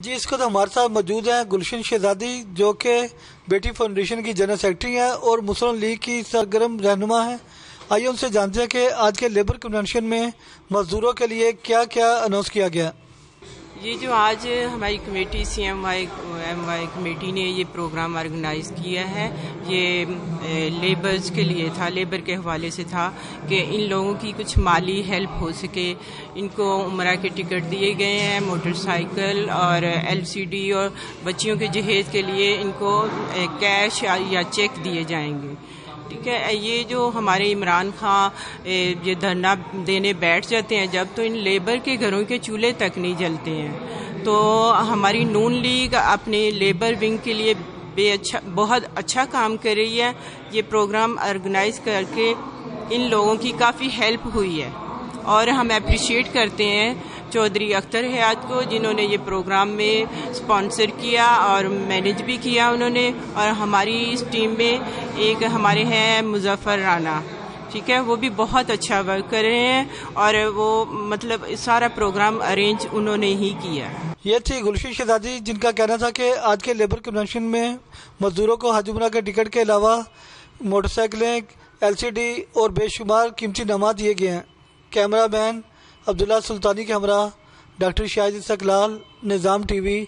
جی اس وقت ہمارے ساتھ موجود ہیں گلشن شہزادی جو کہ بیٹی فاؤنڈیشن کی جنرل سیکرٹری ہیں اور مسلم لیگ کی سرگرم رہنما ہیں. آئیے ان سے جانتے ہیں کہ آج کے لیبر کنونشن میں مزدوروں کے لیے کیا کیا اناؤنس کیا گیا. یہ جو آج ہماری کمیٹی ایم وائی کمیٹی نے یہ پروگرام آرگنائز کیا ہے، یہ لیبرز کے لیے تھا، لیبر کے حوالے سے تھا کہ ان لوگوں کی کچھ مالی ہیلپ ہو سکے. ان کو عمرہ کے ٹکٹ دیے گئے ہیں، موٹر سائیکل اور LCD، اور بچیوں کے جہیز کے لیے ان کو کیش یا چیک دیے جائیں گے. ٹھیک ہے. یہ جو ہمارے عمران خان یہ دھرنا دینے بیٹھ جاتے ہیں جب، تو ان لیبر کے گھروں کے چولہے تک نہیں جلتے ہیں. تو ہماری نون لیگ اپنے لیبر ونگ کے لیے بہت اچھا کام کر رہی ہے. یہ پروگرام آرگنائز کر کے ان لوگوں کی کافی ہیلپ ہوئی ہے، اور ہم اپریشیٹ کرتے ہیں چودھری اختر حیات کو، جنہوں نے یہ پروگرام میں اسپانسر کیا اور مینیج بھی کیا انہوں نے. اور ہماری اس ٹیم میں ایک ہمارے ہیں مظفر رانا، ٹھیک ہے، وہ بھی بہت اچھا ورک کر رہے ہیں، اور وہ مطلب سارا پروگرام ارینج انہوں نے ہی کیا. یہ تھی گلشن شہزادی جن کا کہنا تھا کہ آج کے لیبر کنونشن میں مزدوروں کو حج عمرہ کے ٹکٹ کے علاوہ موٹر سائیکلیں، LCD اور بے شمار قیمتی انعامات دیے گئے ہیں. کیمرہ مین عبداللہ سلطانی کے ہمراہ ڈاکٹر شاہد استقلال، نظام TV.